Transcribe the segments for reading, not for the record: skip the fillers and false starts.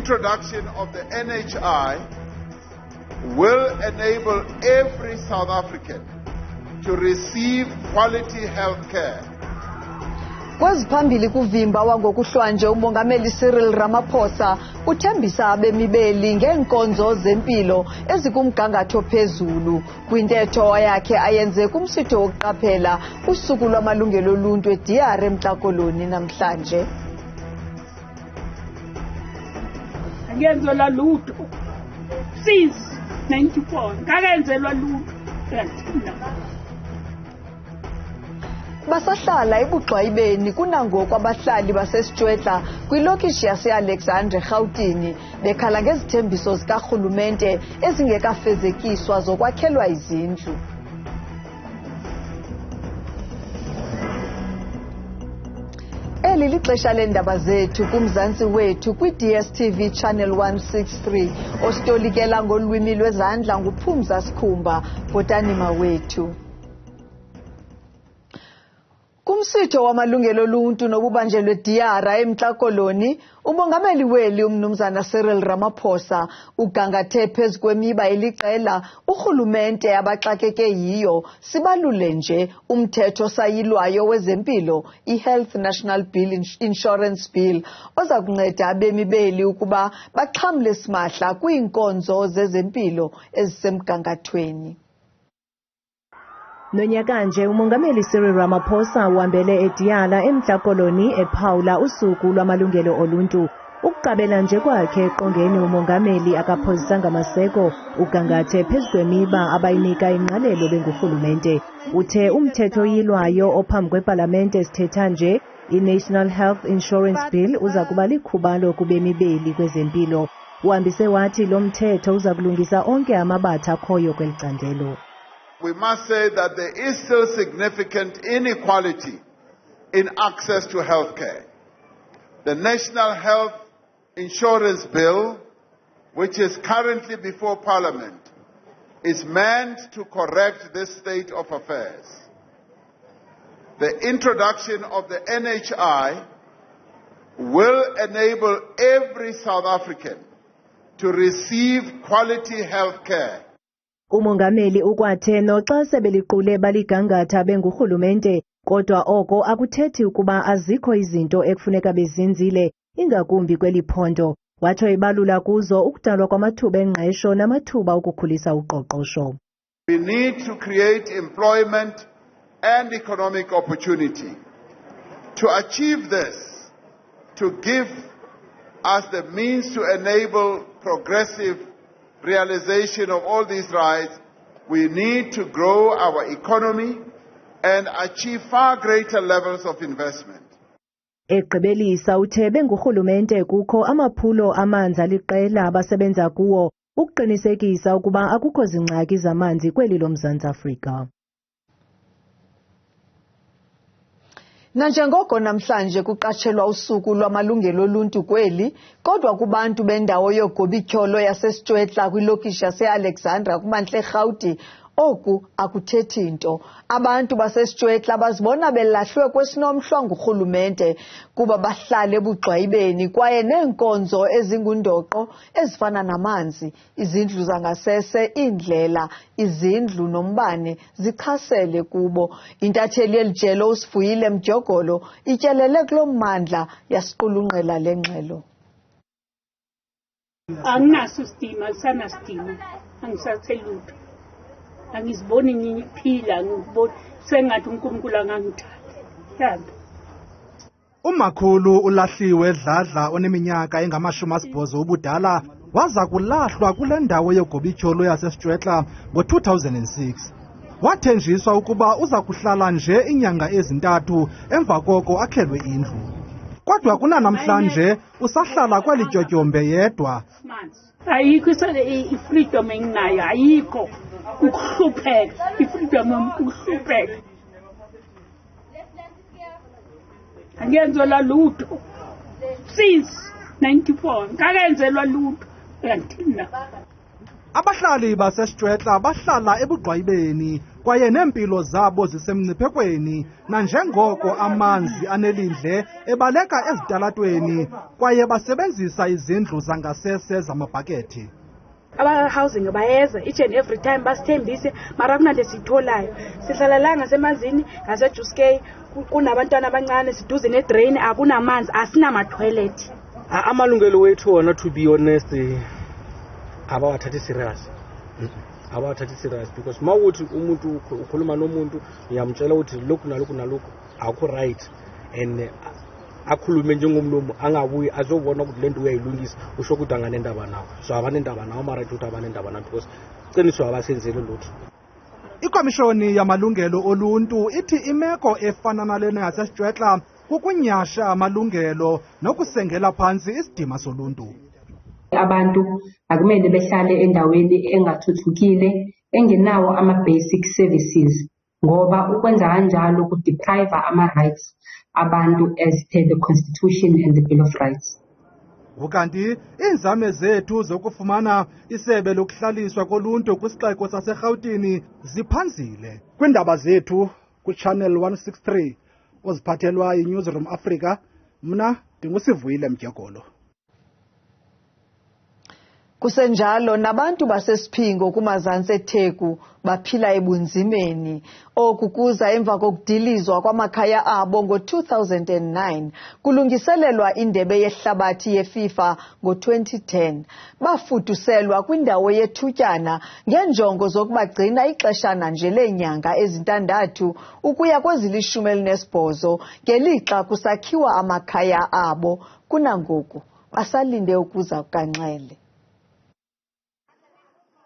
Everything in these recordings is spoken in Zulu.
introduction of the NHI will enable every South African to receive quality health care. Kwaziphambili kuvimba wangokuhlwanje umongameli uRamaphosa uthembisa abemibeli ngeenkonzo zempilo ezikumgangatho phezulu kwintetho yakhe ayenze kumsitho wokuqaphela usuku lwamalungelo oluntu eDR eMntla-Koloni namhlanje. Ngenzelwa lutho since 94 ngakenzelwa lutho. Basahlala ebugxwayibeni kunangoku abahlali baseStjwetla kwilokishi yase-Alexandra eRhawutini bekhala ngezithembiso zikarhulumente ezingekafezekiswa zokwakhelwa izindlu. Eli lixesha leendaba zethu kumzantsi wethu kwi-DSTV Channel 163 ositolikela ngolwimi lwezandla nguPhumza Sikhumba Bhotanima wethu. Kumsitho wamalungelo oluntu nobubanjelwe DR eMntla-Koloni, umongameli weli umnumzana Ramaphosa ugangathe phezu kwemiba eliqela urhulumente abaxakeke yiyo sibalule nje umthetho sayilwayo wezempilo iHealth National Bill Insurance Bill oza kunceda abemi beli ukuba baxhamle simahla kwiinkonzo zezempilo ezisemgangathweni. Nonyaka nje umongameli Ramaphosa uhambele eDiyala eMntla-Koloni ephawula usuku lwamalungelo oluntu. Ukuqabela nje kwakhe eqongeni umongameli akaphozisanga maseko ugangathe phezu kwemiba abayinika ingqalelo bengurhulumente. Uthe umthetho oyilwayo ophambi kwepalamente sithetha nje i-National Health Insurance Bill uza kuba likhubalo kubemi beli kwezempilo. Uhambise wathi lo mthetho uza kulungisa onke amabatha akhoyo kweli candelo. We must say that there is still significant inequality in access to health care. The National Health Insurance Bill, which is currently before Parliament, is meant to correct this state of affairs. The introduction of the NHI will enable every South African to receive quality health care. Umongameli ukwathe noxa sebeliqule baligangatha bengurhulumente kodwa oko akuthethi ukuba azikho izinto ekufuneka bezinzile ingakumbi kweli phondo. Watsho ibalula kuzo ukudalwa kwamathuba engqesho namathuba okukhulisa uqoqosho. We need to create employment and economic opportunity. To achieve this, to give us the means to enable progressive realization of all these rights, we need to grow our economy and achieve far greater levels of investment. Egqibelisa uthe bengurhulumente kukho amaphulo amanzi aliqela abasebenza kuwo ukuqinisekisa ukuba akukho zingxaki zamanzi kweli loMzantsi Afrika. Nanjengoko namhlanje kuqatshelwa usuku lwamalungelo oluntu kweli, kodwa kubantu bendawo yogobityholo yaseStjwetla kwilokishi yase-Alexandra kumantla eRhawuti, oku akuthethi nto. Abantu baseStjwetla bazibona belahlwe kwesinomhlwa ngurhulumente kuba bahlala ebugxwayibeni kwaye neenkonzo ezingundoqo ezifana namanzi, izindlu zangasese, iindlela, izindlu nombane zichasele kubo. Intatheli yelijelo uSivuyile Mdyogolo ityelele kulo mmandla yasiqulunqela le ngxelo. Anginaso sidima, sanasidima, angisathelutho. Angiziboni ngiphila, ngibona sengathi uNkulunkulu angangithatha. Umakhulu ulahliwe Dladla oneminyaka engama-80 ubudala waza kulahlwa kule ndawo yogobityholo yaseStjwetla ngo-2006. Wathenjiswa ukuba uza kuhlala nje inyanga ezintathu emva koko akhelwe indlu. Kodwa kunanamhlanje usahlala kweli tyotyombe yedwa. Ayikho ifreedom enginayo, ayikho ukuhlupheka, ifreedom ukuhlupheka. Angenzelwa lutho since 94 ngakenzelwa lutho. Abahlali baseStjwetla bahlala ebugxwayibeni kwaye neempilo zabo zisemngciphekweni nanjengoko amanzi anelindle ebaleka ezitalatweni kwaye basebenzisa izindlu zangasese zamabhakethi. Aba-housing bayeza each and every time basithembise mara kunanto esiyitholayo. Sihlala la ngasemazini ngasejuskey kunabantwana abancane siduze nedrain akunamanzi asinama-toilet. Amalungelo wethu wona, to be honest, abawathathi serious. Abawathathi serious because mawuthi umuntu ukhuluma nomuntu uyamtshela ukuthi lokhu nalokhu nalokhu akho right and akhulume njengomlomo angabuyi azobona ukuthi lento uyayilungisa usho ukuthi anganendaba nawo. So abanendaba nawo mara ukuthi abanendaba nawo because qiniso abasenzele lutho. Ikomishoni yamalungelo oluntu ithi imeko efana nalena yaseStjwetla kukunyasha amalungelo nokusengela phansi isidima soluntu. Abantu akumele behlale endaweni engathuthukile engenawo ama-basic services ngoba ukwenza kanjalo kudeprive ama-rights abantu as per the Constitution and the Bill of Rights. Ukanti iinzame zethu zokufumana isebe lokuhlaliswa koluntu kwisixeko saseRhawutini ziphanzile. Kwiindaba zethu kuChannel 163 oziphathelwa yiNewsroom Africa, mna ndinguSivuyile Mdyegolo. Kusenjalo nabantu baseSipingo kumazantsi eTheku baphila ebunzimeni. Oku kuza emva kokudilizwa kwamakhaya abo ngo-2009 kulungiselelwa indebe yehlabathi yeFIFA ngo-2010. Bafuduselwa kwindawo yethutyana ngeenjongo zokubagcina ixeshana nje leenyanga ezintandathu ukuya kwezili-18 ngelixa kusakhiwa amakhaya abo. Kunangoku basalinde ukuza kukaNxele.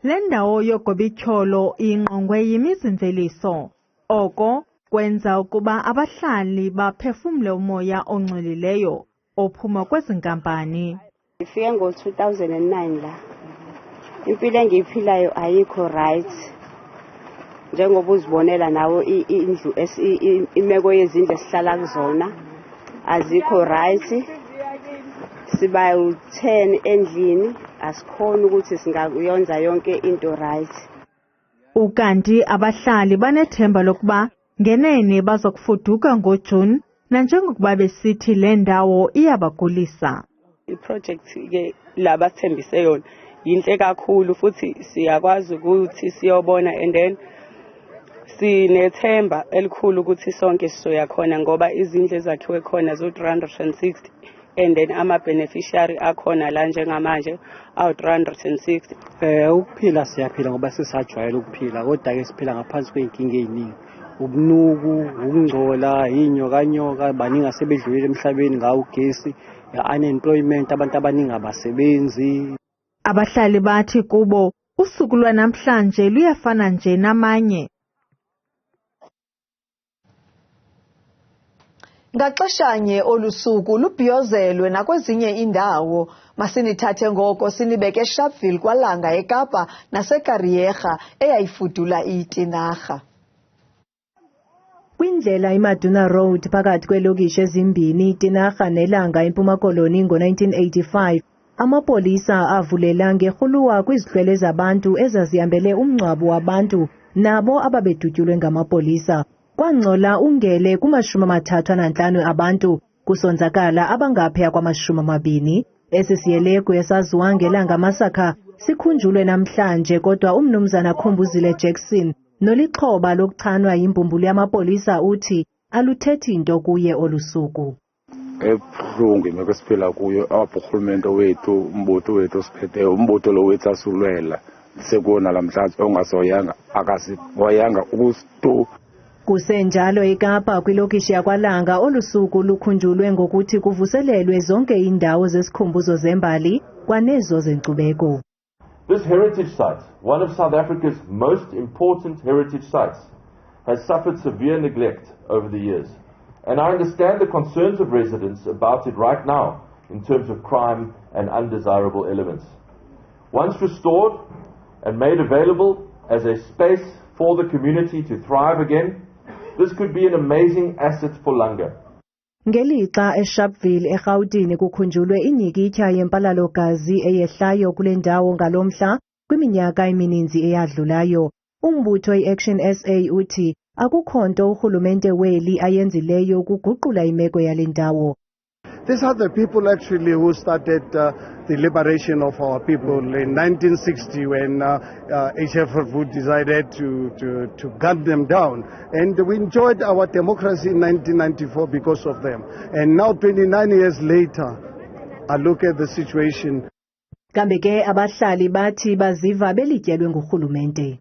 Le ndawo yogobityholo ingqongwe yimizimveliso. Oko kwenza ukuba abahlali baphefumle umoya ongcolileyo ophuma kwezi nkampani. Ndifike ngo-2009 la. Impilo engiyiphilayo ayikho right. Njengoba uzibonela nawo indlu imeko yezindlu esihlala kuzona azikho right. Siba u-10 endlini asikhona ukuthi singayonza yonke into right. Ukanti abahlali banethemba lokuba ngenene bazokufuduka ngoJuni nanjengokuba besithi le ndawo iyabagulisa. Iproject ke labathembise yona yinhle kakhulu futhi siyakwazi ukuthi siyobona and then sinethemba elikhulu ukuthi sonke sizoya khona ngoba izindlu ezakhiwe khona zo-360 and then ama-beneficiary akhona la njengamanje awu-360. Ukuphila siyaphila ngoba sesajwayela ukuphila kodwa-ke siphila ngaphansi kwey'nkinga ey'ningi. Ubunuku, ukungcola, iy'nyokanyoka, baningi asebedlulile emhlabeni ngawo ugesi, unemployment, abantu abaningi abasebenzi. Abahlali bathi kubo usuku lwanamhlanje luyafana nje namanye. Ngaxeshanye olusuku lubhiyozelwe nakwezinye indawo. Masinithathe ngoko sinibeke eSharpeville kwaLanga eKapa naseKariyerha eyayifudula iitinarha. Kwindlela iMaduna Road phakathi kweelokishi ezimbini itinarha neLanga eMpuma Koloni ngo-1985, amapolisa avulela ngerhuluwa kwizihlwele zabantu ezazihambele umngcwabo wabantu nabo ababedutyulwe ngamapolisa. Kwangcola ungele kuma-35 abantu kusonzakala abangaphaya kwama-20. Esi siyeleko esaziwa ngelanga masakha sikhunjulwe namhlanje kodwa umnumzana Khumbuzile Jackson nolixhoba lokuchanwa yimbumbulu yamapolisa uthi aluthethi into kuye olusuku. Ebuhlungu imeko esiphila kuyo apho urhulumente wethu umbutho wethu osiphetheyo umbutho lo wethu asulwela sekona lamhlanje ongasoyanga akasihoyanga ukusitu. Kusenjalo eKapa kwilokishi yakwaLanga olusuku lukhunjulwe ngokuthi kuvuselelwe zonke indawo zesikhumbuzo zembali kwanezo zenkcubeko. This heritage site, one of South Africa's most important heritage sites, has suffered severe neglect over the years. And I understand the concerns of residents about it right now in terms of crime and undesirable elements. Once restored and made available as a space for the community to thrive again, this could be an amazing asset for Langa. Ngelixa eSharpeville eGauteng kukhunjulwe inyikitya yempalalo-gazi eyehlayo kule ndawo ngalomhla, Kwiminyaka emininzi eyadlulayo, umbutho iAction SA uthi akukho nto urhulumente weli ayenzileyo ukuguqula imeko yale ndawo. These are the people actually who started the liberation of our people in 1960 when HFF decided to gun them down. And we enjoyed our democracy in 1994 because of them. And now 29 years later, I look at the situation. Kambe ke abahlali bathi baziva belityelwe ngurhulumente.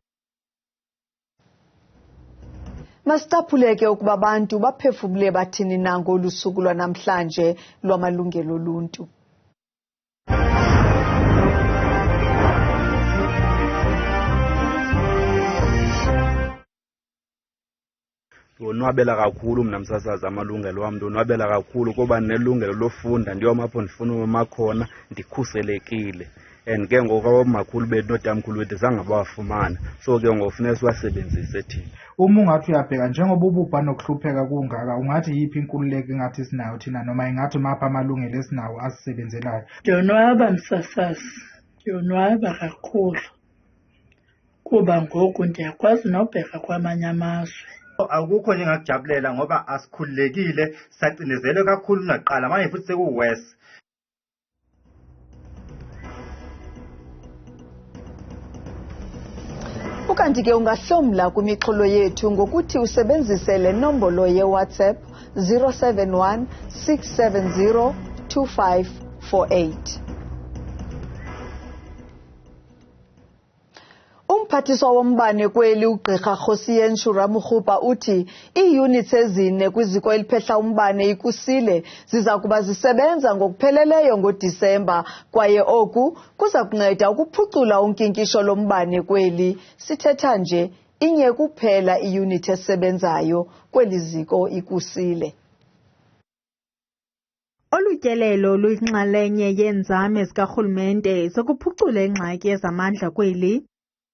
Masicaphuleke ukuba abantu baphefumle bathini na ngolu suku lwanamhlanje lwamalungelo oluntu. Ndonwabela kakhulu mna msasazi amalungelo wam, ndonwabela kakhulu kuba nelungelo lofunda ndiyoma apho ndifuna uma khona ndikhuselekile. And ke ngoku abomakhulu bethu notamkhulu bethu zange bawafumana, so ke ngokufuneka siwasebenzise thina. Uma ungathi uyabheka njengoba ububha nokuhlupheka kungaka, ungathi yiphi inkululeko engathi sinayo thina noma ingathi mapha amalungelo esinawo asisebenzelayo? Ndiyonwaba msasazi, ndiyonwaba kakhulu kuba ngoku ndiyakwazi nobheka kwamanye amazwe. Akukho nje engakujabulela ngoba asikhululekile, sacindezelwe kakhulu naqala manje futhi sekuwest. Ukanti ke ungahlomla kwimixholo yethu ngokuthi usebenzise le nombolo yeWhatsApp 071 670 2548. Umphathiswa wombane kweli ugqirha Khosiyenshu Ramokgopa uthi iiyunithi ezine kwiziko eliphehla umbane ikusile ziza kuba zisebenza ngokupheleleyo ngoDisemba kwaye oku kuza kunceda ukuphucula unkinkisho lombane kweli. Sithetha nje inye kuphela iiyunithi esebenzayo kweli ziko ikusile. Olutyelelo luyinxalenye yeenzame zikarhulumente zokuphucula ingxaki ezamandla kweli.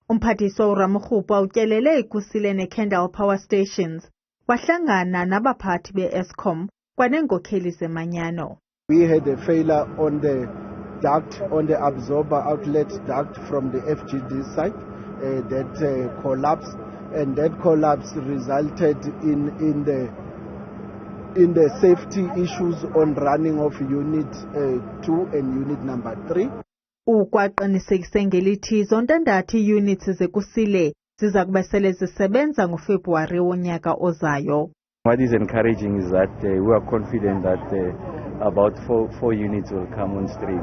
Umphathiswa uRamokgopa utyelele ikusile neKendal Power Stations, wahlangana nabaphathi be-Eskom kwaneenkokheli zemanyano. We had a failure on the duct, on the absorber outlet duct from the FGD site that collapsed, and that collapse resulted in the safety issues on running of unit 2 and unit number 3. Ukwaqinisekise ngelithi zontandathu iiyunithi zekusile ziza kuba sele zisebenza ngoFebruwari wonyaka ozayo. What is encouraging is that we are confident that about four units will come on stream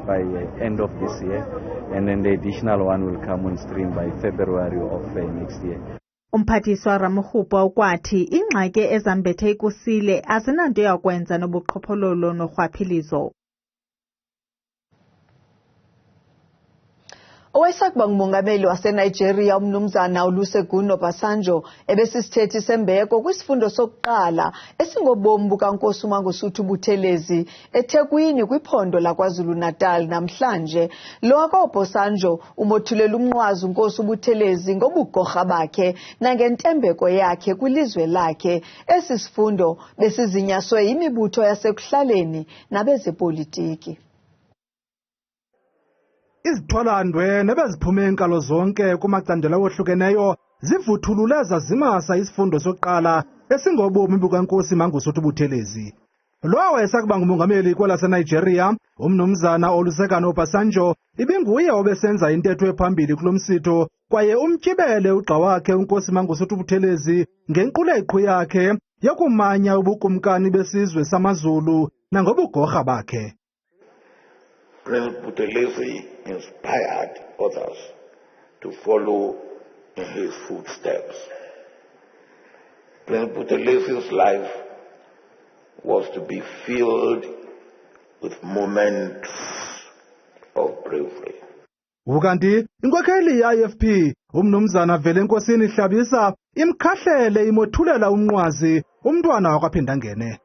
by end of this year, and then the additional one will come on stream by February of next year. Umphathiswa Ramokgopa ukwathi ingxaki ezambethe ikusile azinanto yakwenza nobuqhophololo norhwaphilizo. Owayesakuba ngumongameli waseNigeria umnumzana Olusegun Obasanjo ebesisithethi sembeko kwisifundo sokuqala esingobomi bukaNkosi uMangosuthu Buthelezi eThekwini kwiphondo laKwaZulu-Natal namhlanje. Lo akaObasanjo umothulela umnqwazi uNkosi uButhelezi ngobugorha bakhe nangentembeko yakhe kwilizwe lakhe. Esi sifundo besizinyaswe yimibutho yasekuhlaleni nabezepolitiki. Izithwalandwe nebeziphume enkalo zonke kumacandelo ohlukeneyo zivuthulule zazimasa isifundo sokuqala esingobomi bukaNkosi Mangosuthu Buthelezi. Lo wayesakuba ngumongameli kwelaseNigeria, umnumzana Olusegun Obasanjo, ibinguye obesenza intetho ephambili kulo msitho kwaye umtyibele ugxa wakhe uNkosi Mangosuthu Buthelezi ngenquleqhu yakhe yokumanya ubukumkani besizwe samaZulu nangobugorha bakhe. Prince Buthelezi inspired others to follow in his footsteps. Prince Buthelezi's life was to be filled with moments of bravery. Ukanti inkokheli ye-IFP umnumzana Velenkosini Hlabisa imkhahlele imothulela umnqwazi umntwana wakwaphinda ngene.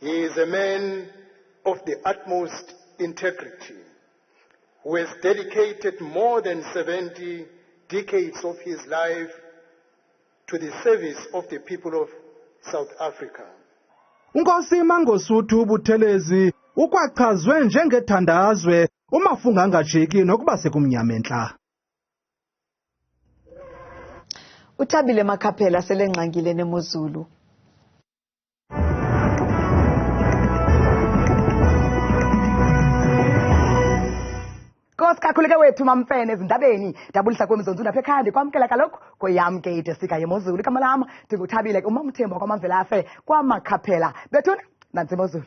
He is a man of the utmost integrity, who has dedicated more than 70 decades of his life to the service of the people of South Africa. uNkosi Mangosuthu Buthelezi ukwachazwe njengethandazwe umafunga angajiki nokuba sekumnyama entla. Uthabile Makhaphela selengxangile nemozulu. Kakhuluke wethu mamfene ezindabeni dabulisa kwemizonzu lapha ekhaya kwamkela kaloku kweyamke idesika yemozulu igama lami ndinguthabile umamthembo kwamamvelafe kwamakhaphela bethuna nansi imozulu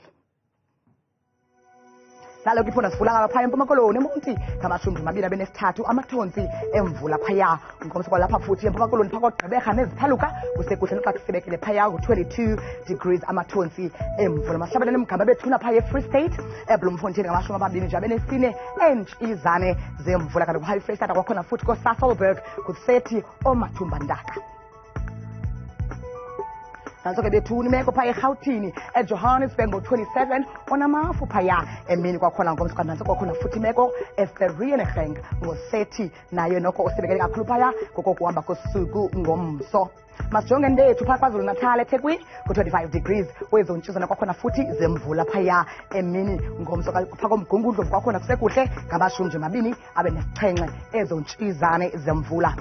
nalo kiphona sivula ngapha empuma koloni emonti ngamashumi amabili abenesithathu amathonsi emvula phaya ngomso kwalapha futhi empuma koloni phakogqibeka neziphaluka kusekuhle xa kusibekele phaya ku22 degrees amathonsi emvula mahlabelele emgaba bethuna phaya eFree State eBloemfontein ngamashumi amabili nje abenesine izane zemvula kanti kuHigh Freestata kwakhona futhi koSasolburg ku30 omathumba ndaka nanso-ke bethuni imeko phaya eGauteng eJohannesburg ngo27 onamafu phaya emini kwakhona ngomso kanti nanso kwakhona futhi imeko eVereeniging ngo30 nayo nokho osibekele kakhulu phaya ngokuhamba kosuku ngomso masijonge ndethu phaya kwaZulu Natal eThekwini ku25 degrees wezontshizana kwakhona futhi zemvula phaya emini ngomso phaka komgungundlovu kwakhona kusekuhle ngamashumi nje amabini abenesixhenxe ezontshizane zemvula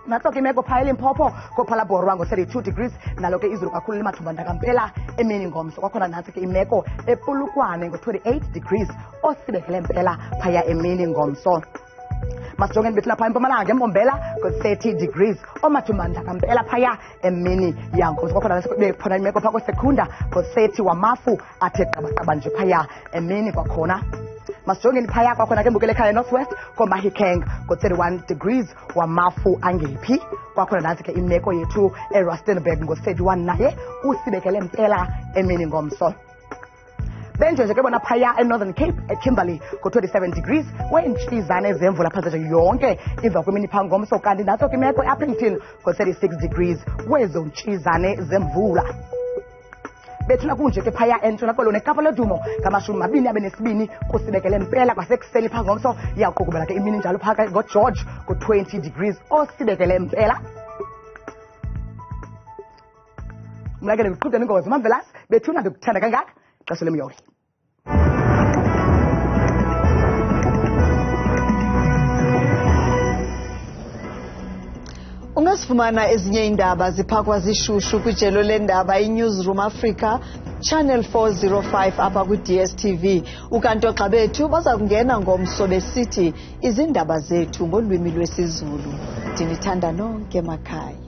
Natsoke imeko phaya eLimpopo koPhalaborwa ngo32 degrees nalo ke izulu kakhulu limathumba ndakampela emini ngomso kwakhona nansi ke imeko ePolokwane ngo28 degrees osibekele impela phaya emini ngomso masijonge bethu lapha eMpumalanga eMbombela ngo30 degrees omathumba ndakampela phaya emini yangomso kwakhona bekhona imeko phako Sekunda ngo30 wamafu athe qabaqaba nje phaya emini kwakhona masijongeni phaya kwakhona ke mbukele ekhaya Northwest koMahikeng ngo31 degrees wamafu angephi kwakhona nansi ke imeko yethu eRustenburg ngo31 naye usibekele impela emini ngomso benje nje ke bona phaya eNorthern Cape eKimberley ngo27 degrees wentshizane zemvula phakathi yonke emva kwemini pha ngomso kanti natso ke imeko eAppington ngo36 degrees wezontshizane zemvula bethuna kunje ke phaya entshona kolone eKapa leDumo ngamashumi amabini abenesibini kusibekele impela kwasekuseni pha ngomso yaqhubela ke imini njalo phaka ngoGeorge ku20 degrees osibekele impela mlakele ukuqhubeka ingozi mamvelasi bethuna ndikuthanda kangaka xesha lemyoli Ungasifumana ezinye indaba ziphakwa zishushu kwijelo lendaba iNewsroom Africa Channel 405 apha ku-DSTV ukanti oxa bethu baza kungena ngomso besithi izindaba zethu ngolwimi lwesiZulu ndinithanda nonke emakhaya.